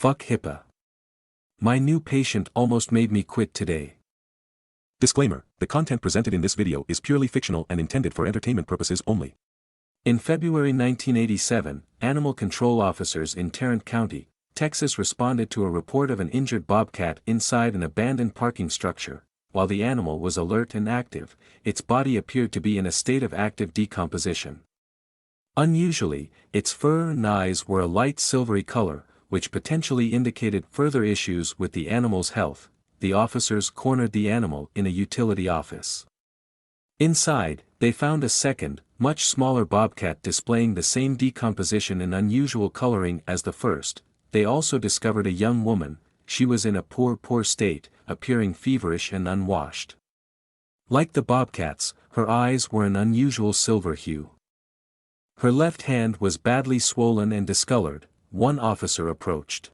Fuck HIPAA. My new patient almost made me quit today. Disclaimer, the content presented in this video is purely fictional and intended for entertainment purposes only. In February 1987, animal control officers in Tarrant County, Texas responded to a report of an injured bobcat inside an abandoned parking structure. While the animal was alert and active, its body appeared to be in a state of active decomposition. Unusually, its fur and eyes were a light silvery color, which potentially indicated further issues with the animal's health. The officers cornered the animal in a utility office. Inside, they found a second, much smaller bobcat displaying the same decomposition and unusual coloring as the first. They also discovered a young woman. She was in a poor state, appearing feverish and unwashed. Like the bobcats, her eyes were an unusual silver hue. Her left hand was badly swollen and discolored. One officer approached.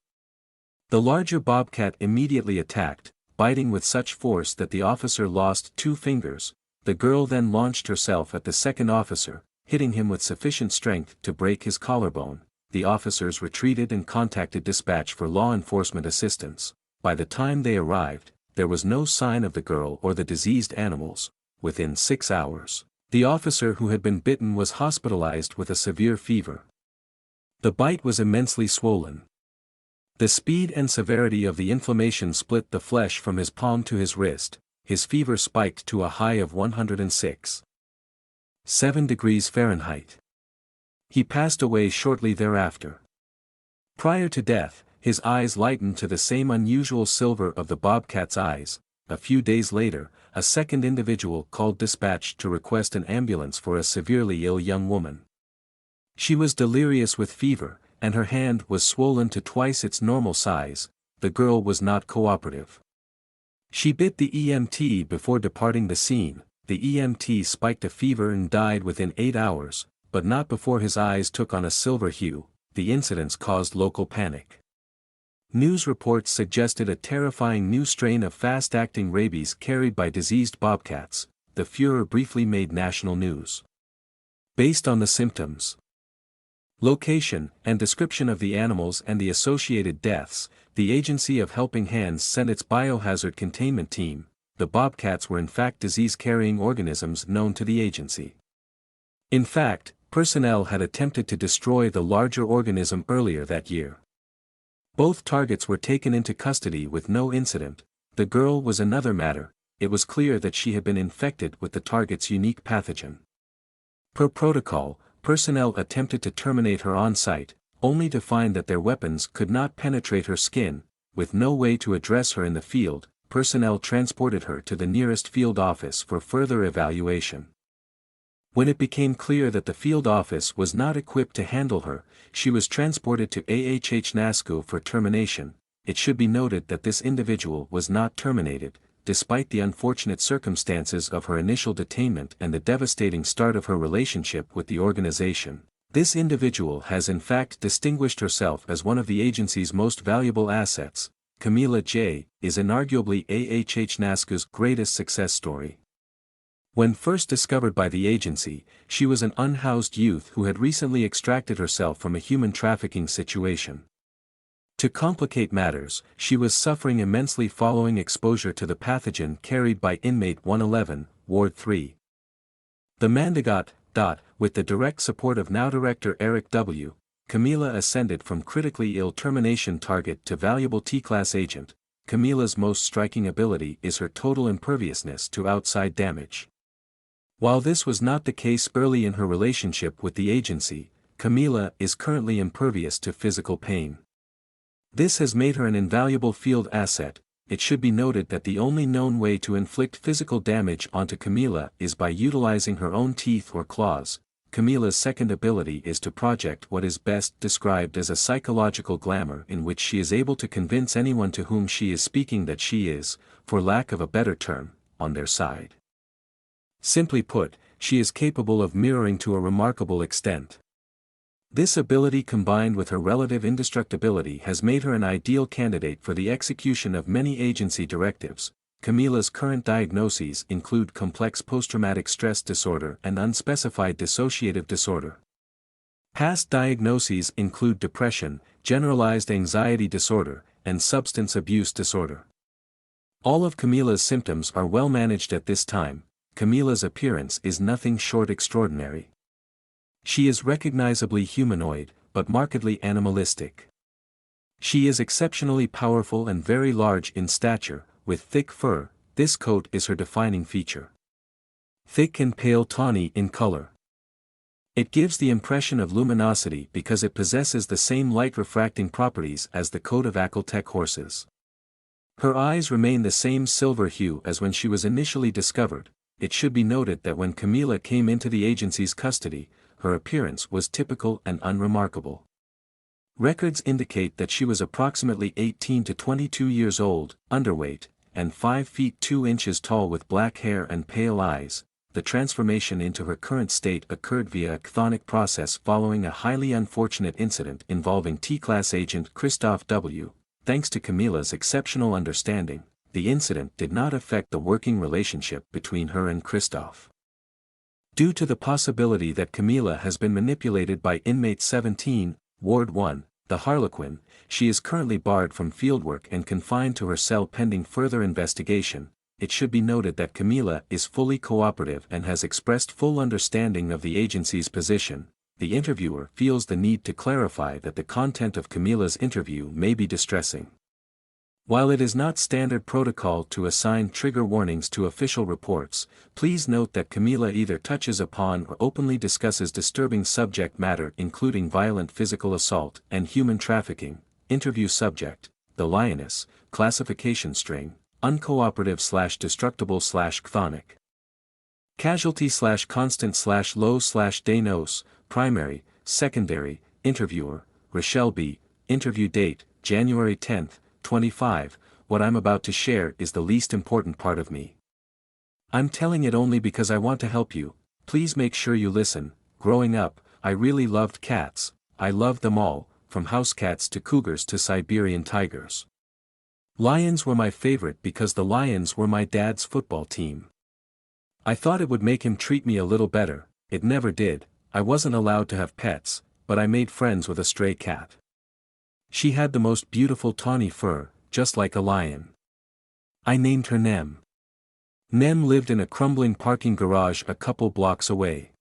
The larger bobcat immediately attacked, biting with such force that the officer lost 2 fingers. The girl then launched herself at the second officer, hitting him with sufficient strength to break his collarbone. The officers retreated and contacted dispatch for law enforcement assistance. By the time they arrived, there was no sign of the girl or the diseased animals. Within 6 hours, the officer who had been bitten was hospitalized with a severe fever. The bite was immensely swollen. The speed and severity of the inflammation split the flesh from his palm to his wrist. His fever spiked to a high of 106.7 degrees Fahrenheit. He passed away shortly thereafter. Prior to death, his eyes lightened to the same unusual silver of the bobcat's eyes. A few days later, a second individual called dispatch to request an ambulance for a severely ill young woman. She was delirious with fever, and her hand was swollen to twice its normal size. The girl was not cooperative. She bit the EMT before departing the scene. The EMT spiked a fever and died within 8 hours, but not before his eyes took on a silver hue. The incidents caused local panic. News reports suggested a terrifying new strain of fast-acting rabies carried by diseased bobcats. The furor briefly made national news. Based on the symptoms, location, and description of the animals and the associated deaths, the Agency of Helping Hands sent its biohazard containment team. The bobcats were in fact disease-carrying organisms known to the agency. In fact, personnel had attempted to destroy the larger organism earlier that year. Both targets were taken into custody with no incident. The girl was another matter. It was clear that she had been infected with the target's unique pathogen. Per protocol, personnel attempted to terminate her on site, only to find that their weapons could not penetrate her skin. With no way to address her in the field, personnel transported her to the nearest field office for further evaluation. When it became clear that the field office was not equipped to handle her, she was transported to NASCO for termination. It should be noted that this individual was not terminated, despite the unfortunate circumstances of her initial detainment and the devastating start of her relationship with the organization. This individual has in fact distinguished herself as one of the agency's most valuable assets. Camila J. is inarguably NASCO's greatest success story. When first discovered by the agency, she was an unhoused youth who had recently extracted herself from a human trafficking situation. To complicate matters, she was suffering immensely following exposure to the pathogen carried by inmate 111, Ward 3. The Mandagat. With the direct support of now Director Eric W., Camila ascended from critically ill termination target to valuable T-class agent. Camila's most striking ability is her total imperviousness to outside damage. While this was not the case early in her relationship with the agency, Camila is currently impervious to physical pain. This has made her an invaluable field asset. It should be noted that the only known way to inflict physical damage onto Camila is by utilizing her own teeth or claws. Camila's second ability is to project what is best described as a psychological glamour, in which she is able to convince anyone to whom she is speaking that she is, for lack of a better term, on their side. Simply put, she is capable of mirroring to a remarkable extent. This ability combined with her relative indestructibility has made her an ideal candidate for the execution of many agency directives. Camila's current diagnoses include complex post-traumatic stress disorder and unspecified dissociative disorder. Past diagnoses include depression, generalized anxiety disorder, and substance abuse disorder. All of Camila's symptoms are well managed at this time. Camila's appearance is nothing short extraordinary. She is recognizably humanoid, but markedly animalistic. She is exceptionally powerful and very large in stature, with thick fur. This coat is her defining feature. Thick and pale tawny in color. It gives the impression of luminosity because it possesses the same light-refracting properties as the coat of Akhal-Tech horses. Her eyes remain the same silver hue as when she was initially discovered. It should be noted that when Camila came into the agency's custody, her appearance was typical and unremarkable. Records indicate that she was approximately 18 to 22 years old, underweight, and 5 feet 2 inches tall with black hair and pale eyes. The transformation into her current state occurred via a chthonic process following a highly unfortunate incident involving T-Class agent Christoph W. Thanks to Camila's exceptional understanding, the incident did not affect the working relationship between her and Christoph. Due to the possibility that Camila has been manipulated by inmate 17, Ward 1, the Harlequin, she is currently barred from fieldwork and confined to her cell pending further investigation. It should be noted that Camila is fully cooperative and has expressed full understanding of the agency's position. The interviewer feels the need to clarify that the content of Camila's interview may be distressing. While it is not standard protocol to assign trigger warnings to official reports, please note that Camila either touches upon or openly discusses disturbing subject matter including violent physical assault and human trafficking. Interview subject: the lioness, classification string, uncooperative/destructible/chthonic. Casualty/constant/low/Danos, primary, secondary, interviewer, Rochelle B., interview date, January 10, 25, what I'm about to share is the least important part of me. I'm telling it only because I want to help you, please make sure you listen. Growing up, I really loved cats. I loved them all, from house cats to cougars to Siberian tigers. Lions were my favorite because the Lions were my dad's football team. I thought it would make him treat me a little better. It never did. I wasn't allowed to have pets, but I made friends with a stray cat. She had the most beautiful tawny fur, just like a lion. I named her Nem. Nem lived in a crumbling parking garage a couple blocks away.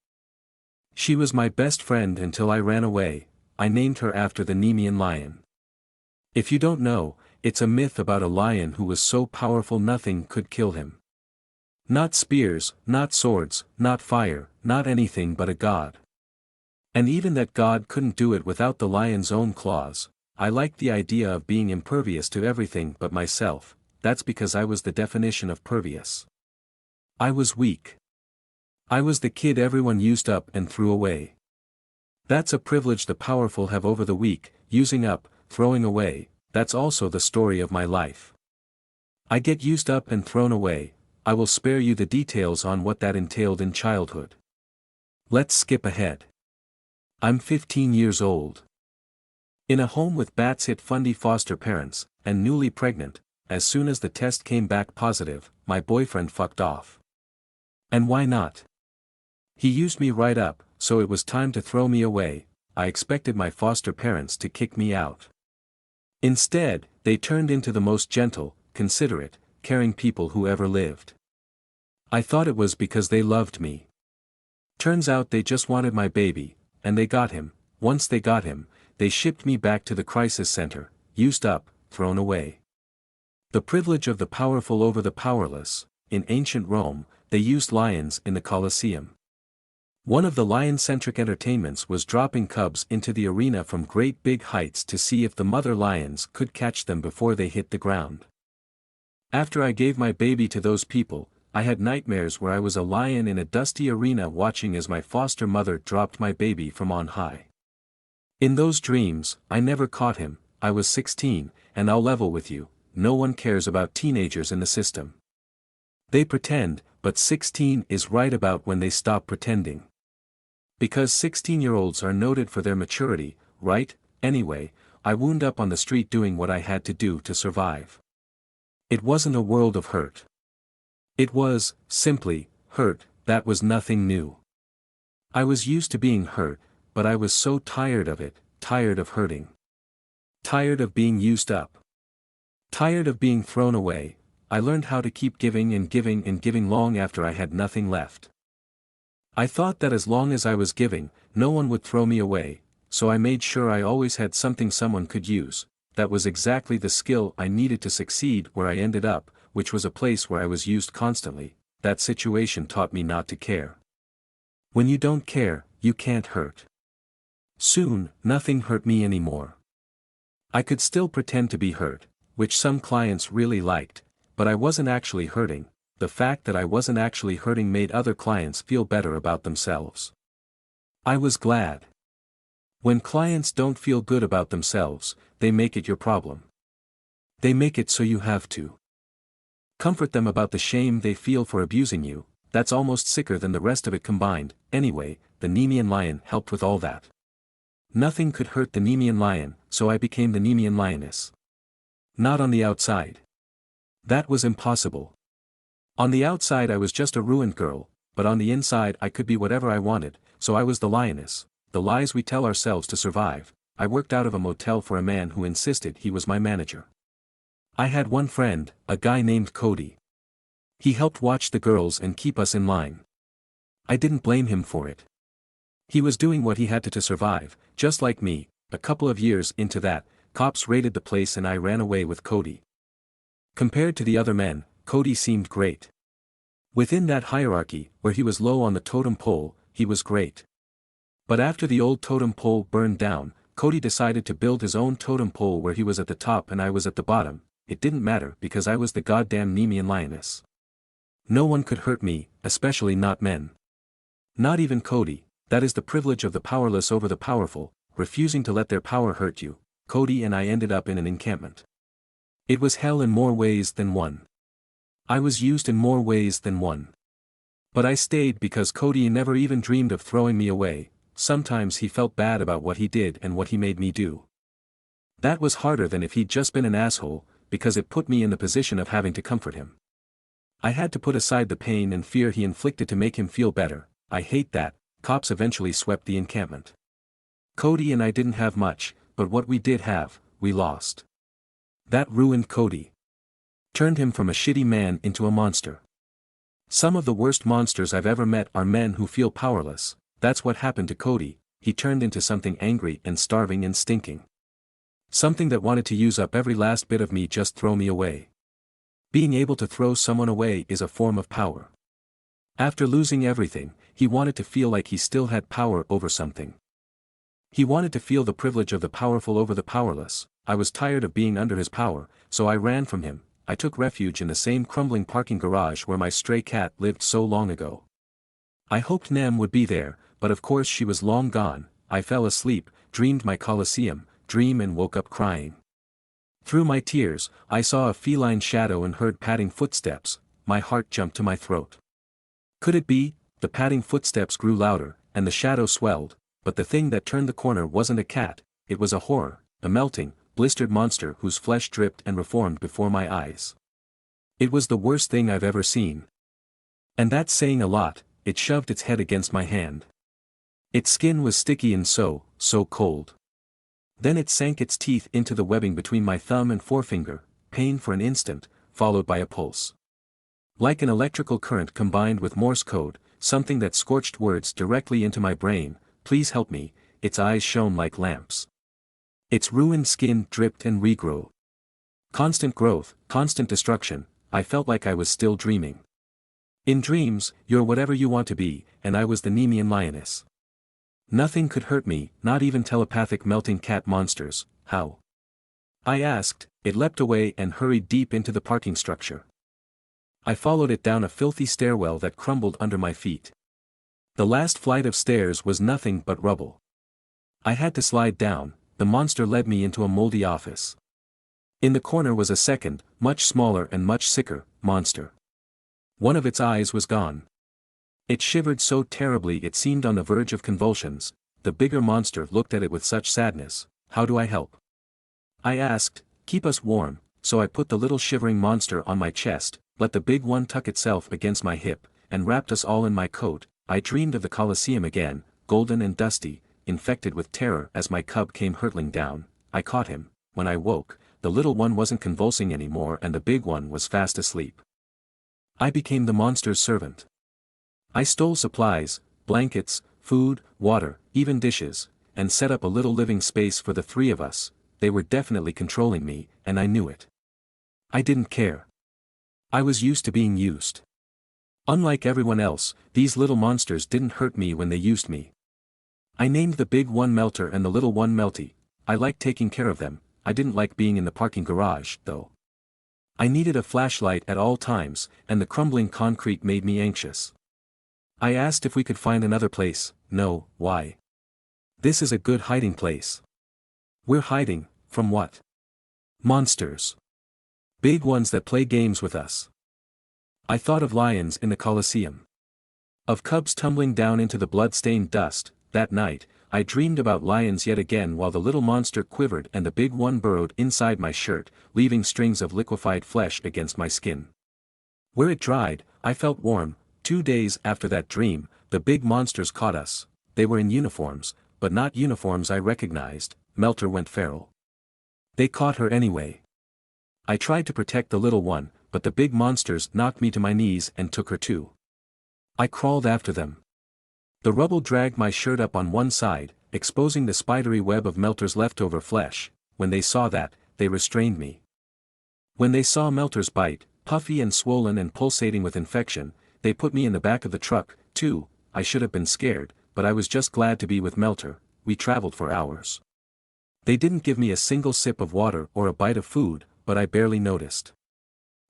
She was my best friend until I ran away. I named her after the Nemean lion. If you don't know, it's a myth about a lion who was so powerful nothing could kill him. Not spears, not swords, not fire, not anything but a god. And even that god couldn't do it without the lion's own claws. I liked the idea of being impervious to everything but myself. That's because I was the definition of pervious. I was weak. I was the kid everyone used up and threw away. That's a privilege the powerful have over the weak, using up, throwing away. That's also the story of my life. I get used up and thrown away. I will spare you the details on what that entailed in childhood. Let's skip ahead. I'm 15 years old. In a home with Bats-Hit Fundy foster parents, and newly pregnant. As soon as the test came back positive, my boyfriend fucked off. And why not? He used me right up, so it was time to throw me away. I expected my foster parents to kick me out. Instead, they turned into the most gentle, considerate, caring people who ever lived. I thought it was because they loved me. Turns out they just wanted my baby, and they got him. Once they got him, they shipped me back to the crisis center, used up, thrown away. The privilege of the powerful over the powerless. In ancient Rome, they used lions in the Colosseum. One of the lion-centric entertainments was dropping cubs into the arena from great big heights to see if the mother lions could catch them before they hit the ground. After I gave my baby to those people, I had nightmares where I was a lion in a dusty arena watching as my foster mother dropped my baby from on high. In those dreams, I never caught him. I was 16, and I'll level with you, no one cares about teenagers in the system. They pretend, but 16 is right about when they stop pretending. Because 16-year-olds are noted for their maturity, right? Anyway, I wound up on the street doing what I had to do to survive. It wasn't a world of hurt. It was, simply, hurt. That was nothing new. I was used to being hurt, but I was so tired of it, tired of hurting. Tired of being used up. Tired of being thrown away, I learned how to keep giving and giving and giving long after I had nothing left. I thought that as long as I was giving, no one would throw me away, so I made sure I always had something someone could use. That was exactly the skill I needed to succeed where I ended up, which was a place where I was used constantly. That situation taught me not to care. When you don't care, you can't hurt. Soon, nothing hurt me anymore. I could still pretend to be hurt, which some clients really liked, but I wasn't actually hurting. The fact that I wasn't actually hurting made other clients feel better about themselves. I was glad. When clients don't feel good about themselves, they make it your problem. They make it so you have to comfort them about the shame they feel for abusing you. That's almost sicker than the rest of it combined. Anyway, the Nemean lion helped with all that. Nothing could hurt the Nemean lion, so I became the Nemean lioness. Not on the outside. That was impossible. On the outside I was just a ruined girl, but on the inside I could be whatever I wanted, so I was the lioness. The lies we tell ourselves to survive. I worked out of a motel for a man who insisted he was my manager. I had one friend, a guy named Cody. He helped watch the girls and keep us in line. I didn't blame him for it. He was doing what he had to survive, just like me. A couple of years into that, cops raided the place and I ran away with Cody. Compared to the other men, Cody seemed great. Within that hierarchy, where he was low on the totem pole, he was great. But after the old totem pole burned down, Cody decided to build his own totem pole where he was at the top and I was at the bottom. It didn't matter because I was the goddamn Nemean lioness. No one could hurt me, especially not men. Not even Cody. That is the privilege of the powerless over the powerful, refusing to let their power hurt you. Cody and I ended up in an encampment. It was hell in more ways than one. I was used in more ways than one. But I stayed because Cody never even dreamed of throwing me away. Sometimes he felt bad about what he did and what he made me do. That was harder than if he'd just been an asshole, because it put me in the position of having to comfort him. I had to put aside the pain and fear he inflicted to make him feel better. I hate that. Cops eventually swept the encampment. Cody and I didn't have much, but what we did have, we lost. That ruined Cody. Turned him from a shitty man into a monster. Some of the worst monsters I've ever met are men who feel powerless. That's what happened to Cody. He turned into something angry and starving and stinking. Something that wanted to use up every last bit of me, just throw me away. Being able to throw someone away is a form of power. After losing everything, he wanted to feel like he still had power over something. He wanted to feel the privilege of the powerful over the powerless. I was tired of being under his power, so I ran from him. I took refuge in the same crumbling parking garage where my stray cat lived so long ago. I hoped Nem would be there, but of course she was long gone. I fell asleep, dreamed my Colosseum dream and woke up crying. Through my tears, I saw a feline shadow and heard padding footsteps. My heart jumped to my throat. Could it be? The padding footsteps grew louder, and the shadow swelled, but the thing that turned the corner wasn't a cat, it was a horror, a melting, blistered monster whose flesh dripped and reformed before my eyes. It was the worst thing I've ever seen. And that's saying a lot. It shoved its head against my hand. Its skin was sticky and so cold. Then it sank its teeth into the webbing between my thumb and forefinger, pain for an instant, followed by a pulse. Like an electrical current combined with Morse code, something that scorched words directly into my brain, please help me. Its eyes shone like lamps. Its ruined skin dripped and regrew. Constant growth, constant destruction. I felt like I was still dreaming. In dreams, you're whatever you want to be, and I was the Nemean lioness. Nothing could hurt me, not even telepathic melting cat monsters. How? I asked. It leapt away and hurried deep into the parking structure. I followed it down a filthy stairwell that crumbled under my feet. The last flight of stairs was nothing but rubble. I had to slide down. The monster led me into a moldy office. In the corner was a second, much smaller and much sicker, monster. One of its eyes was gone. It shivered so terribly it seemed on the verge of convulsions. The bigger monster looked at it with such sadness. How do I help? I asked. Keep us warm. So I put the little shivering monster on my chest, let the big one tuck itself against my hip, and wrapped us all in my coat. I dreamed of the Colosseum again, golden and dusty, infected with terror as my cub came hurtling down. I caught him. when I woke, the little one wasn't convulsing anymore and the big one was fast asleep. I became the monster's servant. I stole supplies, blankets, food, water, even dishes, and set up a little living space for the three of us. They were definitely controlling me, and I knew it. I didn't care. I was used to being used. Unlike everyone else, these little monsters didn't hurt me when they used me. I named the big one Melter and the little one Melty. I liked taking care of them. I didn't like being in the parking garage, though. I needed a flashlight at all times, and the crumbling concrete made me anxious. I asked if we could find another place. No, why? This is a good hiding place. We're hiding, from what? Monsters. Big ones that play games with us. I thought of lions in the Colosseum. Of cubs tumbling down into the blood-stained dust. That night, I dreamed about lions yet again while the little monster quivered and the big one burrowed inside my shirt, leaving strings of liquefied flesh against my skin. Where it dried, I felt warm. 2 days after that dream, the big monsters caught us. They were in uniforms, but not uniforms I recognized. Melter went feral. They caught her anyway. I tried to protect the little one, but the big monsters knocked me to my knees and took her too. I crawled after them. The rubble dragged my shirt up on one side, exposing the spidery web of Melter's leftover flesh. When they saw that, they restrained me. When they saw Melter's bite, puffy and swollen and pulsating with infection, they put me in the back of the truck, too. I should have been scared, but I was just glad to be with Melter. We traveled for hours. They didn't give me a single sip of water or a bite of food, but I barely noticed.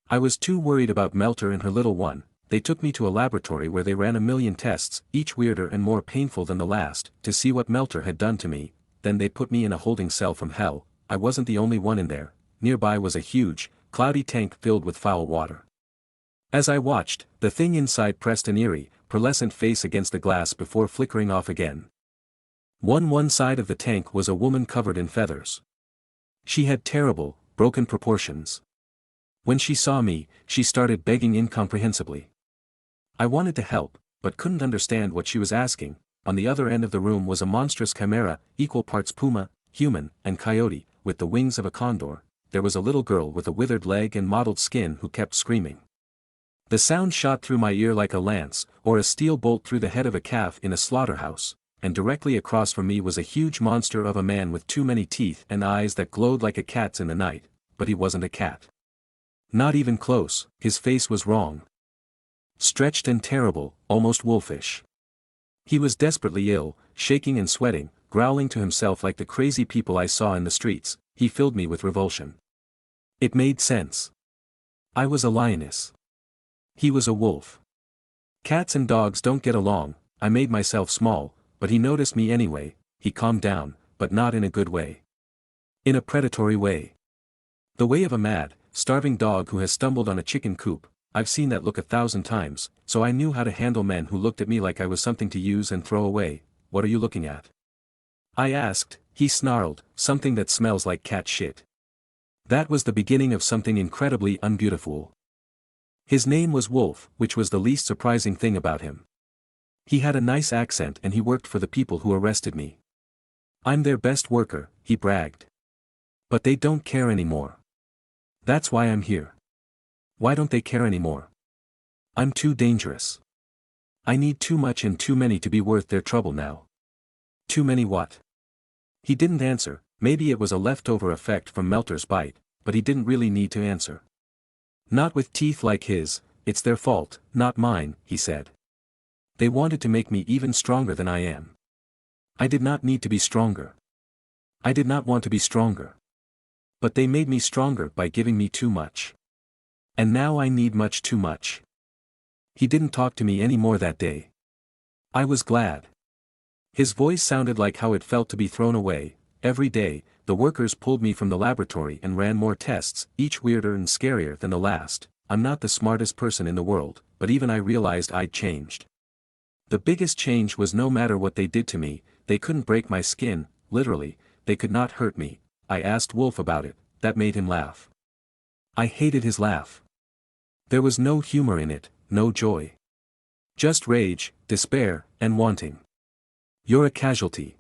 I was too worried about Melter and her little one. They took me to a laboratory where they ran a million tests, each weirder and more painful than the last, to see what Melter had done to me. Then they put me in a holding cell from hell. I wasn't the only one in there. Nearby was a huge, cloudy tank filled with foul water. As I watched, the thing inside pressed an eerie, pearlescent face against the glass before flickering off again. One side of the tank was a woman covered in feathers. She had terrible, broken proportions. When she saw me, she started begging incomprehensibly. I wanted to help, but couldn't understand what she was asking. On the other end of the room was a monstrous chimera, equal parts puma, human, and coyote, with the wings of a condor. There was a little girl with a withered leg and mottled skin who kept screaming. The sound shot through my ear like a lance, or a steel bolt through the head of a calf in a slaughterhouse, and directly across from me was a huge monster of a man with too many teeth and eyes that glowed like a cat's in the night, but he wasn't a cat. Not even close. His face was wrong. Stretched and terrible, almost wolfish. He was desperately ill, shaking and sweating, growling to himself like the crazy people I saw in the streets. He filled me with revulsion. It made sense. I was a lioness. He was a wolf. Cats and dogs don't get along. I made myself small, but he noticed me anyway. He calmed down, but not in a good way. In a predatory way. The way of a mad, starving dog who has stumbled on a chicken coop. I've seen that look 1,000 times, so I knew how to handle men who looked at me like I was something to use and throw away. What are you looking at? I asked. He snarled, something that smells like cat shit. That was the beginning of something incredibly unbeautiful. His name was Wolf, which was the least surprising thing about him. He had a nice accent and he worked for the people who arrested me. I'm their best worker, he bragged. But they don't care anymore. That's why I'm here. Why don't they care anymore? I'm too dangerous. I need too much and too many to be worth their trouble now. Too many what? He didn't answer. Maybe it was a leftover effect from Melter's bite, but he didn't really need to answer. Not with teeth like his. It's their fault, not mine, he said. They wanted to make me even stronger than I am. I did not need to be stronger. I did not want to be stronger. But they made me stronger by giving me too much. And now I need much too much. He didn't talk to me any more that day. I was glad. His voice sounded like how it felt to be thrown away. Every day, the workers pulled me from the laboratory and ran more tests, each weirder and scarier than the last. I'm not the smartest person in the world, but even I realized I'd changed. The biggest change was no matter what they did to me, they couldn't break my skin, literally, they could not hurt me. I asked Wolf about it. That made him laugh. I hated his laugh. There was no humor in it, no joy. Just rage, despair, and wanting. You're a casualty.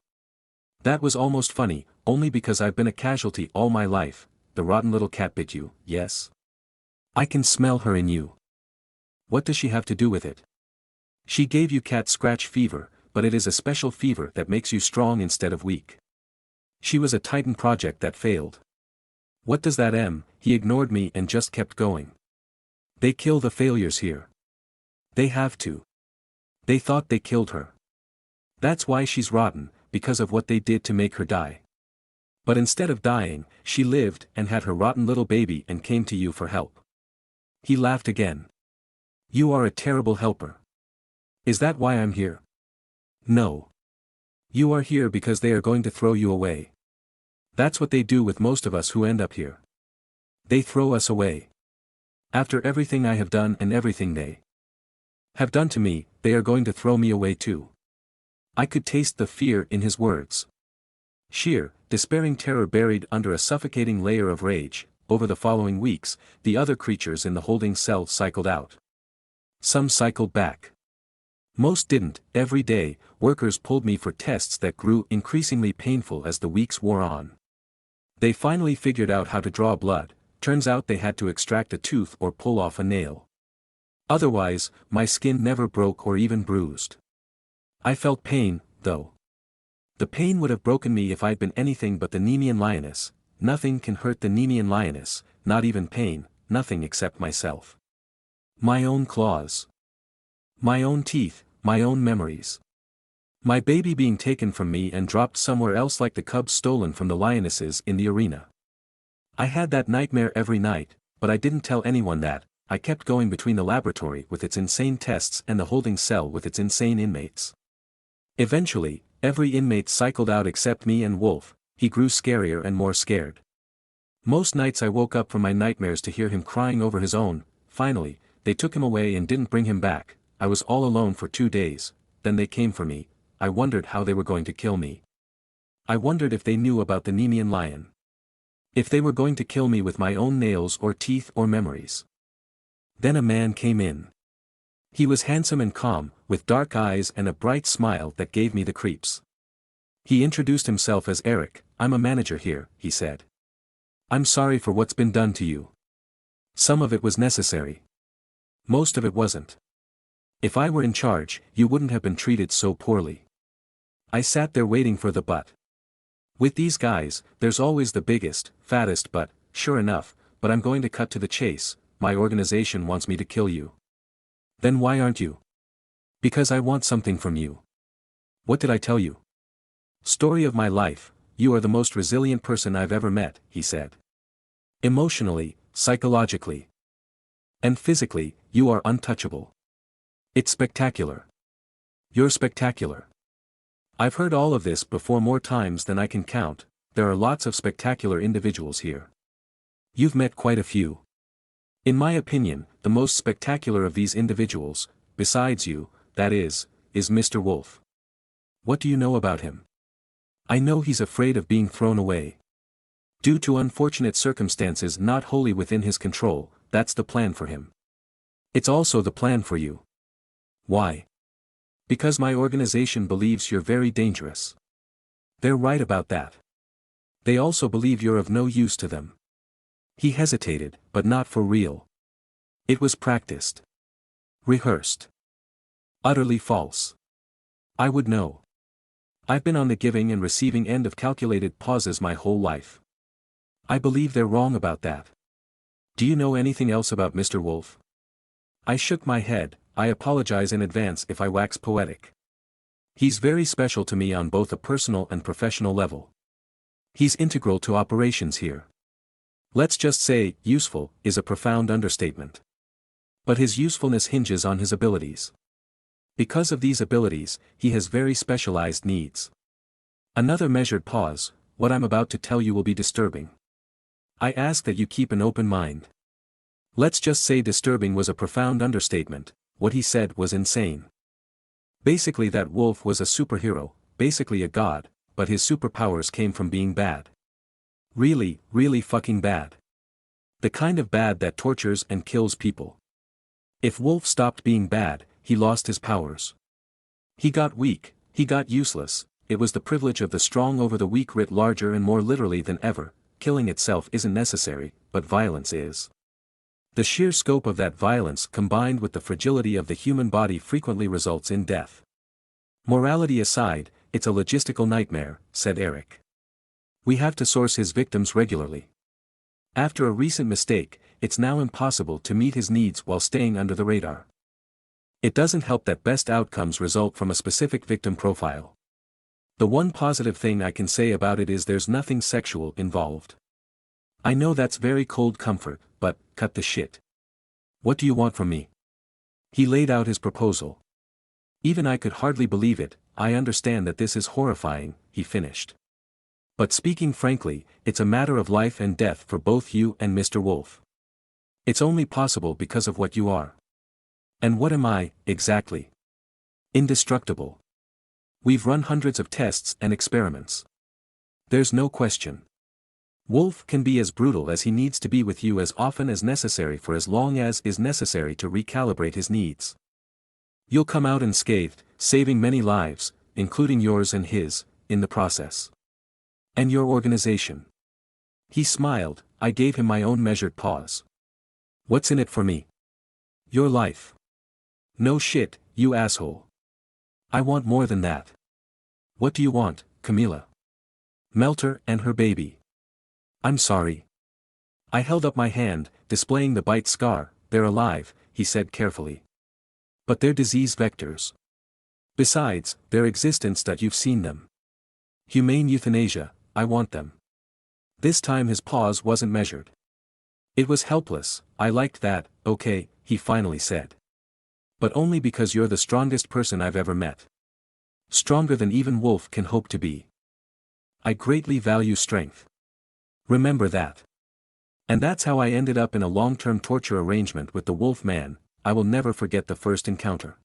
That was almost funny, only because I've been a casualty all my life. The rotten little cat bit you, yes? I can smell her in you. What does she have to do with it? She gave you cat scratch fever, but it is a special fever that makes you strong instead of weak. She was a Titan project that failed. What does that mean? He ignored me and just kept going. They kill the failures here. They have to. They thought they killed her. That's why she's rotten, because of what they did to make her die. But instead of dying, she lived and had her rotten little baby and came to you for help. He laughed again. You are a terrible helper. Is that why I'm here? No. You are here because they are going to throw you away. That's what they do with most of us who end up here. They throw us away. After everything I have done and everything they have done to me, they are going to throw me away too. I could taste the fear in his words. Sheer, despairing terror buried under a suffocating layer of rage. Over the following weeks, the other creatures in the holding cell cycled out. Some cycled back. Most didn't. Every day, workers pulled me for tests that grew increasingly painful as the weeks wore on. They finally figured out how to draw blood. Turns out they had to extract a tooth or pull off a nail. Otherwise, my skin never broke or even bruised. I felt pain, though. The pain would have broken me if I'd been anything but the Nemean lioness. Nothing can hurt the Nemean lioness, not even pain, nothing except myself. My own claws. My own teeth, my own memories. My baby being taken from me and dropped somewhere else like the cubs stolen from the lionesses in the arena. I had that nightmare every night, but I didn't tell anyone that. I kept going between the laboratory with its insane tests and the holding cell with its insane inmates. Eventually, every inmate cycled out except me and Wolf. He grew scarier and more scared. Most nights I woke up from my nightmares to hear him crying over his own. Finally, they took him away and didn't bring him back. I was all alone for 2 days, then they came for me. I wondered how they were going to kill me. I wondered if they knew about the Nemean lion. If they were going to kill me with my own nails or teeth or memories. Then a man came in. He was handsome and calm, with dark eyes and a bright smile that gave me the creeps. He introduced himself as Eric. I'm a manager here, he said. I'm sorry for what's been done to you. Some of it was necessary. Most of it wasn't. If I were in charge, you wouldn't have been treated so poorly. I sat there waiting for the but. With these guys, there's always the biggest, fattest but, sure enough, but I'm going to cut to the chase. My organization wants me to kill you. Then why aren't you? Because I want something from you. What did I tell you? Story of my life, you are the most resilient person I've ever met, he said. Emotionally, psychologically, and physically, you are untouchable. It's spectacular. You're spectacular. I've heard all of this before more times than I can count. There are lots of spectacular individuals here. You've met quite a few. In my opinion, the most spectacular of these individuals, besides you, that is Mr. Wolf. What do you know about him? I know he's afraid of being thrown away. Due to unfortunate circumstances not wholly within his control, that's the plan for him. It's also the plan for you. Why? Because my organization believes you're very dangerous. They're right about that. They also believe you're of no use to them. He hesitated, but not for real. It was practiced. Rehearsed. Utterly false. I would know. I've been on the giving and receiving end of calculated pauses my whole life. I believe they're wrong about that. Do you know anything else about Mr. Wolf? I shook my head. I apologize in advance if I wax poetic. He's very special to me on both a personal and professional level. He's integral to operations here. Let's just say, useful is a profound understatement. But his usefulness hinges on his abilities. Because of these abilities, he has very specialized needs. Another measured pause. What I'm about to tell you will be disturbing. I ask that you keep an open mind. Let's just say disturbing was a profound understatement. What he said was insane. Basically that Wolf was a superhero, basically a god, but his superpowers came from being bad. Really, really fucking bad. The kind of bad that tortures and kills people. If Wolf stopped being bad, he lost his powers. He got weak, he got useless, it was the privilege of the strong over the weak writ larger and more literally than ever. Killing itself isn't necessary, but violence is. The sheer scope of that violence combined with the fragility of the human body frequently results in death. Morality aside, it's a logistical nightmare, said Eric. We have to source his victims regularly. After a recent mistake, it's now impossible to meet his needs while staying under the radar. It doesn't help that best outcomes result from a specific victim profile. The one positive thing I can say about it is there's nothing sexual involved. I know that's very cold comfort, but, cut the shit. What do you want from me? He laid out his proposal. Even I could hardly believe it. I understand that this is horrifying, he finished. But speaking frankly, it's a matter of life and death for both you and Mr. Wolf. It's only possible because of what you are. And what am I, exactly? Indestructible. We've run hundreds of tests and experiments. There's no question. Wolf can be as brutal as he needs to be with you as often as necessary for as long as is necessary to recalibrate his needs. You'll come out unscathed, saving many lives, including yours and his, in the process. And your organization. He smiled. I gave him my own measured pause. What's in it for me? Your life. No shit, you asshole. I want more than that. What do you want, Camila? Melter and her baby. I'm sorry. I held up my hand, displaying the bite scar. They're alive, he said carefully. But they're disease vectors. Besides, their existence that you've seen them. Humane euthanasia, I want them. This time his pause wasn't measured. It was helpless. I liked that. Okay, he finally said. But only because you're the strongest person I've ever met. Stronger than even Wolf can hope to be. I greatly value strength. Remember that. And that's how I ended up in a long-term torture arrangement with the Wolf Man. I will never forget the first encounter.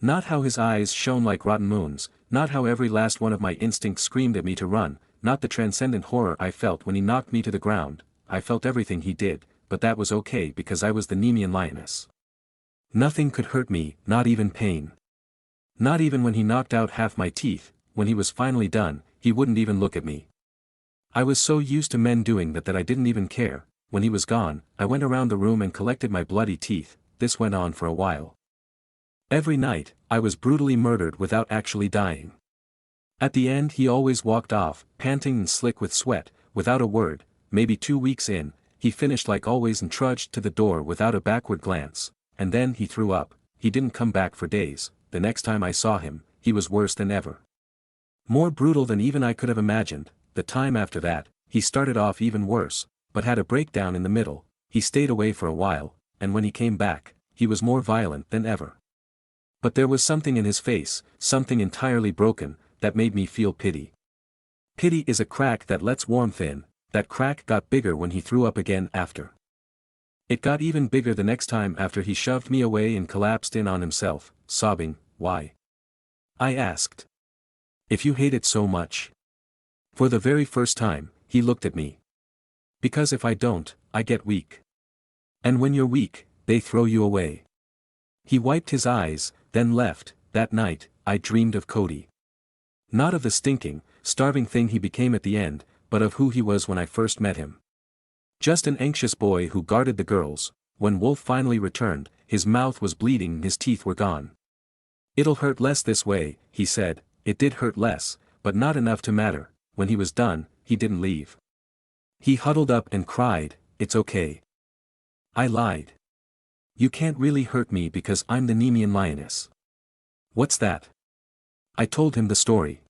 Not how his eyes shone like rotten moons, not how every last one of my instincts screamed at me to run, not the transcendent horror I felt when he knocked me to the ground. I felt everything he did, but that was okay because I was the Nemean lioness. Nothing could hurt me, not even pain. Not even when he knocked out half my teeth. When he was finally done, he wouldn't even look at me. I was so used to men doing that I didn't even care. When he was gone, I went around the room and collected my bloody teeth. This went on for a while. Every night, I was brutally murdered without actually dying. At the end he always walked off, panting and slick with sweat, without a word. Maybe 2 weeks in, he finished like always and trudged to the door without a backward glance, and then he threw up. He didn't come back for days. The next time I saw him, he was worse than ever. More brutal than even I could have imagined. The time after that, he started off even worse, but had a breakdown in the middle. He stayed away for a while, and when he came back, he was more violent than ever. But there was something in his face, something entirely broken, that made me feel pity. Pity is a crack that lets warmth in. That crack got bigger when he threw up again after. It got even bigger the next time after he shoved me away and collapsed in on himself, sobbing. Why? I asked. If you hate it so much. For the very first time, he looked at me. Because if I don't, I get weak. And when you're weak, they throw you away. He wiped his eyes, then left. That night, I dreamed of Cody. Not of the stinking, starving thing he became at the end, but of who he was when I first met him. Just an anxious boy who guarded the girls. When Wolf finally returned, his mouth was bleeding and his teeth were gone. It'll hurt less this way, he said. It did hurt less, but not enough to matter. When he was done, he didn't leave. He huddled up and cried, "It's okay." I lied. You can't really hurt me because I'm the Nemean lioness. What's that? I told him the story.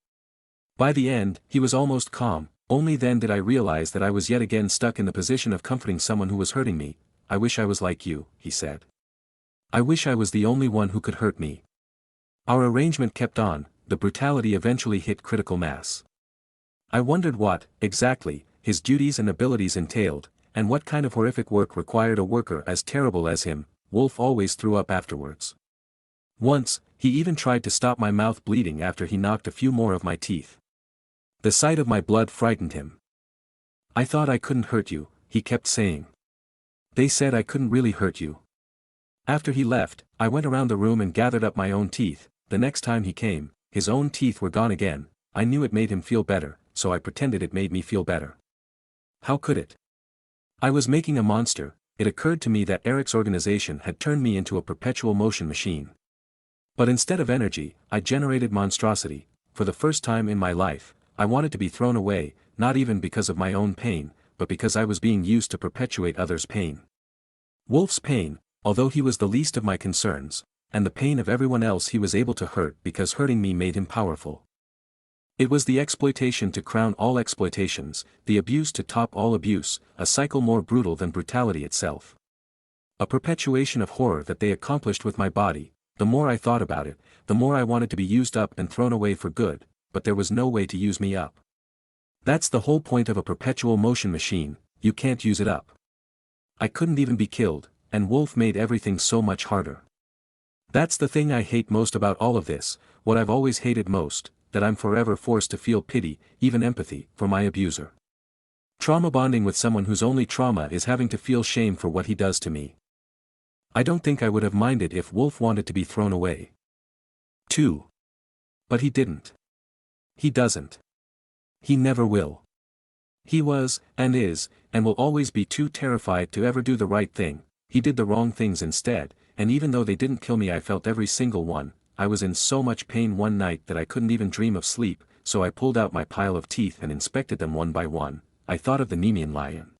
By the end, he was almost calm. Only then did I realize that I was yet again stuck in the position of comforting someone who was hurting me. I wish I was like you, he said. I wish I was the only one who could hurt me. Our arrangement kept on. The brutality eventually hit critical mass. I wondered what, exactly, his duties and abilities entailed, and what kind of horrific work required a worker as terrible as him. Wolf always threw up afterwards. Once, he even tried to stop my mouth bleeding after he knocked a few more of my teeth. The sight of my blood frightened him. I thought I couldn't hurt you, he kept saying. They said I couldn't really hurt you. After he left, I went around the room and gathered up my own teeth. The next time he came, his own teeth were gone again. I knew it made him feel better, so I pretended it made me feel better. How could it? I was making a monster. It occurred to me that Eric's organization had turned me into a perpetual motion machine. But instead of energy, I generated monstrosity. For the first time in my life, I wanted to be thrown away, not even because of my own pain, but because I was being used to perpetuate others' pain. Wolf's pain, although he was the least of my concerns, and the pain of everyone else he was able to hurt because hurting me made him powerful. It was the exploitation to crown all exploitations, the abuse to top all abuse, a cycle more brutal than brutality itself. A perpetuation of horror that they accomplished with my body. The more I thought about it, the more I wanted to be used up and thrown away for good, but there was no way to use me up. That's the whole point of a perpetual motion machine, you can't use it up. I couldn't even be killed, and Wolf made everything so much harder. That's the thing I hate most about all of this, what I've always hated most, that I'm forever forced to feel pity, even empathy, for my abuser. Trauma bonding with someone whose only trauma is having to feel shame for what he does to me. I don't think I would have minded if Wolf wanted to be thrown away, too. But he didn't. He doesn't. He never will. He was, and is, and will always be too terrified to ever do the right thing. He did the wrong things instead, and even though they didn't kill me, I felt every single one. I was in so much pain one night that I couldn't even dream of sleep, so I pulled out my pile of teeth and inspected them one by one. I thought of the Nemean lion.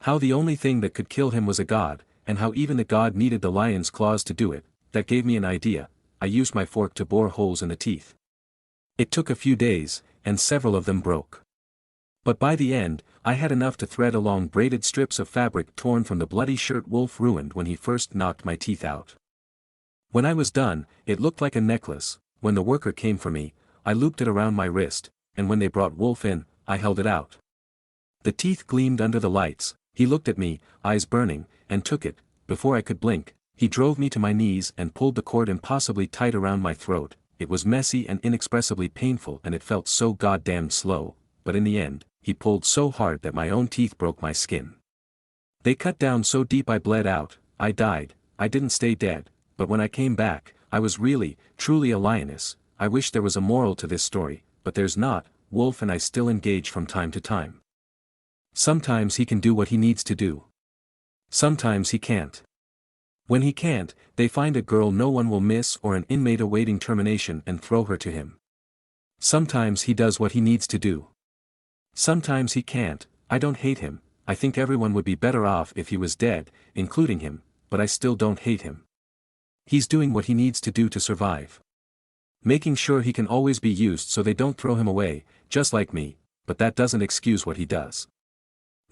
How the only thing that could kill him was a god, and how even the god needed the lion's claws to do it. That gave me an idea. I used my fork to bore holes in the teeth. It took a few days, and several of them broke. But by the end, I had enough to thread along braided strips of fabric torn from the bloody shirt Wolf ruined when he first knocked my teeth out. When I was done, it looked like a necklace. When the worker came for me, I looped it around my wrist, and when they brought Wolf in, I held it out. The teeth gleamed under the lights. He looked at me, eyes burning, and took it. Before I could blink, he drove me to my knees and pulled the cord impossibly tight around my throat. It was messy and inexpressibly painful, and it felt so goddamn slow, but in the end, he pulled so hard that my own teeth broke my skin. They cut down so deep I bled out. I died. I didn't stay dead, but when I came back, I was really, truly a lioness. I wish there was a moral to this story, but there's not. Wolf and I still engage from time to time. Sometimes he can do what he needs to do. Sometimes he can't. When he can't, they find a girl no one will miss or an inmate awaiting termination and throw her to him. Sometimes he does what he needs to do. Sometimes he can't. I don't hate him. I think everyone would be better off if he was dead, including him, but I still don't hate him. He's doing what he needs to do to survive. Making sure he can always be used so they don't throw him away, just like me, but that doesn't excuse what he does.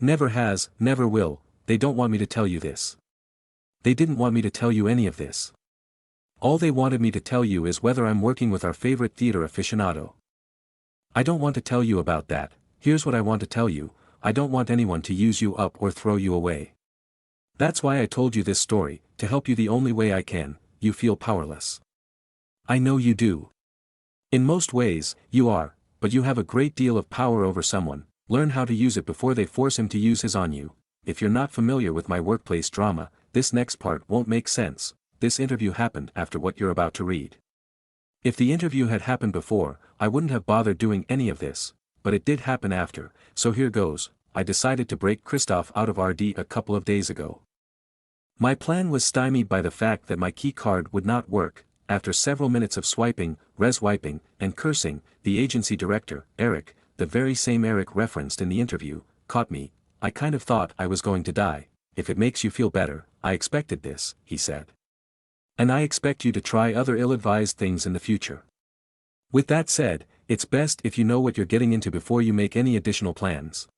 Never has, never will. They don't want me to tell you this. They didn't want me to tell you any of this. All they wanted me to tell you is whether I'm working with our favorite theater aficionado. I don't want to tell you about that. Here's what I want to tell you. I don't want anyone to use you up or throw you away. That's why I told you this story, to help you the only way I can. You feel powerless. I know you do. In most ways, you are, but you have a great deal of power over someone. Learn how to use it before they force him to use his on you. If you're not familiar with my workplace drama, this next part won't make sense. This interview happened after what you're about to read. If the interview had happened before, I wouldn't have bothered doing any of this, but it did happen after, so here goes. I decided to break Christoph out of RD a couple of days ago. My plan was stymied by the fact that my key card would not work. After several minutes of swiping, res-wiping, and cursing, the agency director, Eric, the very same Eric referenced in the interview, caught me. I kind of thought I was going to die. If it makes you feel better, I expected this, he said. And I expect you to try other ill-advised things in the future. With that said, it's best if you know what you're getting into before you make any additional plans.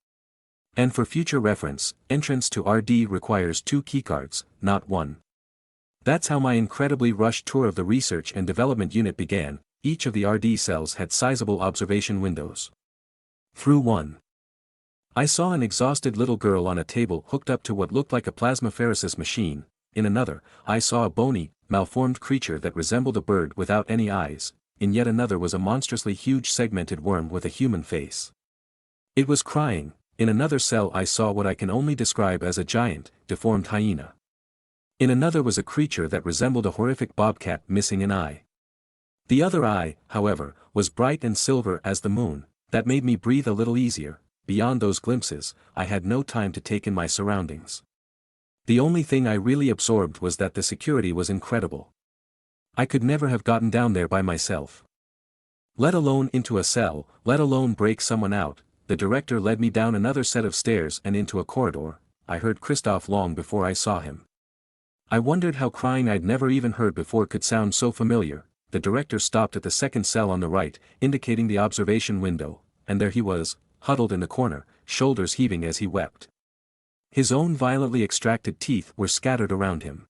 And for future reference, entrance to RD requires 2 keycards, not 1. That's how my incredibly rushed tour of the research and development unit began. Each of the RD cells had sizable observation windows. Through one, I saw an exhausted little girl on a table hooked up to what looked like a plasmapheresis machine. In another, I saw a bony, malformed creature that resembled a bird without any eyes. In yet another was a monstrously huge segmented worm with a human face. It was crying. In another cell I saw what I can only describe as a giant, deformed hyena. In another was a creature that resembled a horrific bobcat missing an eye. The other eye, however, was bright and silver as the moon. That made me breathe a little easier. Beyond those glimpses, I had no time to take in my surroundings. The only thing I really absorbed was that the security was incredible. I could never have gotten down there by myself. Let alone into a cell, let alone break someone out. The director led me down another set of stairs and into a corridor. I heard Christoph long before I saw him. I wondered how crying I'd never even heard before could sound so familiar. The director stopped at the second cell on the right, indicating the observation window, and there he was, huddled in the corner, shoulders heaving as he wept. His own violently extracted teeth were scattered around him.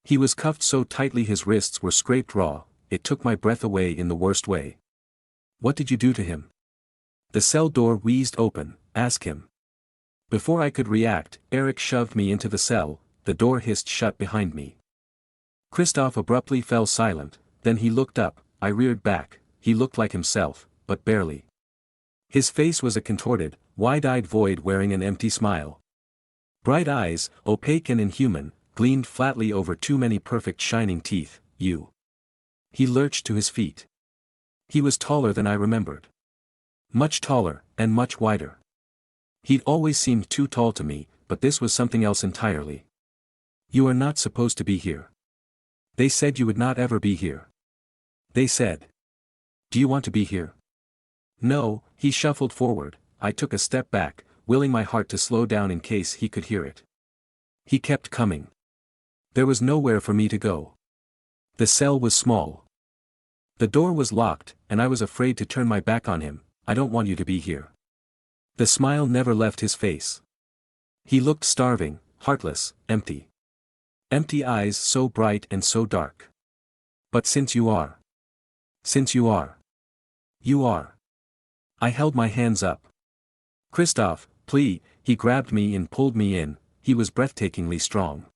He was cuffed so tightly his wrists were scraped raw. It took my breath away in the worst way. What did you do to him? The cell door wheezed open. Ask him. Before I could react, Eric shoved me into the cell. The door hissed shut behind me. Christoph abruptly fell silent, then he looked up. I reared back. He looked like himself, but barely. His face was a contorted, wide-eyed void wearing an empty smile. Bright eyes, opaque and inhuman, gleamed flatly over too many perfect shining teeth. You. He lurched to his feet. He was taller than I remembered. Much taller, and much wider. He'd always seemed too tall to me, but this was something else entirely. You are not supposed to be here. They said you would not ever be here. They said. Do you want to be here? No, he shuffled forward. I took a step back, willing my heart to slow down in case he could hear it. He kept coming. There was nowhere for me to go. The cell was small. The door was locked, and I was afraid to turn my back on him. I don't want you to be here. The smile never left his face. He looked starving, heartless, empty. Empty eyes so bright and so dark. But since you are. You are. I held my hands up. Christoph, please, he grabbed me and pulled me in. He was breathtakingly strong.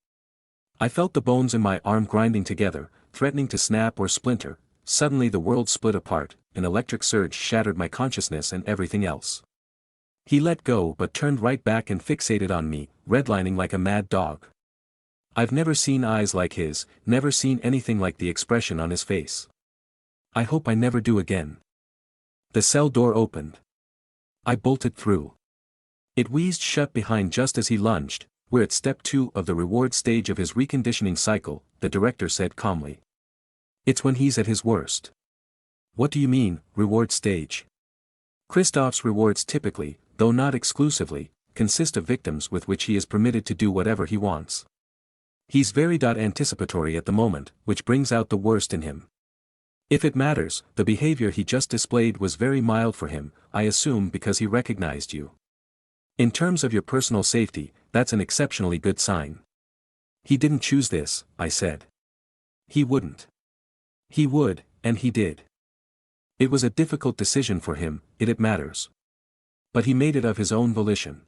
I felt the bones in my arm grinding together, threatening to snap or splinter. Suddenly the world split apart, an electric surge shattered my consciousness and everything else. He let go but turned right back and fixated on me, redlining like a mad dog. I've never seen eyes like his, never seen anything like the expression on his face. I hope I never do again. The cell door opened. I bolted through. It wheezed shut behind just as he lunged. We're at step 2 of the reward stage of his reconditioning cycle, the director said calmly. It's when he's at his worst. What do you mean, reward stage? Christoph's rewards typically, though not exclusively, consist of victims with which he is permitted to do whatever he wants. He's very anticipatory at the moment, which brings out the worst in him. If it matters, the behavior he just displayed was very mild for him, I assume because he recognized you. In terms of your personal safety, that's an exceptionally good sign. He didn't choose this, I said. He wouldn't. He would, and he did. It was a difficult decision for him, it matters. But he made it of his own volition.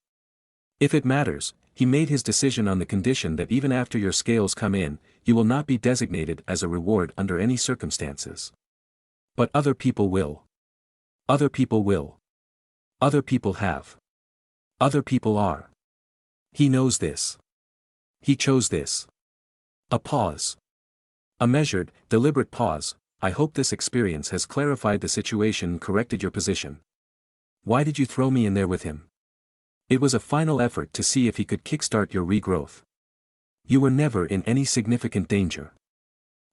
If it matters, he made his decision on the condition that even after your scales come in, you will not be designated as a reward under any circumstances. But other people will. Other people will. Other people have. Other people are. He knows this. He chose this. A pause. A measured, deliberate pause. I hope this experience has clarified the situation and corrected your position. Why did you throw me in there with him? It was a final effort to see if he could kickstart your regrowth. You were never in any significant danger.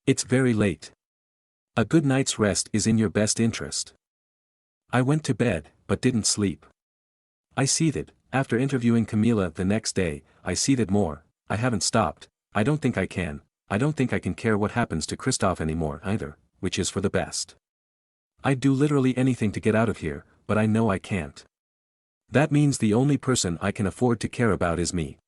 It's very late. A good night's rest is in your best interest. I went to bed, but didn't sleep. I seethed. After interviewing Camila the next day, I seethed more. I haven't stopped. I don't think I can. I don't think I can care what happens to Christoph anymore either, which is for the best. I'd do literally anything to get out of here, but I know I can't. That means the only person I can afford to care about is me.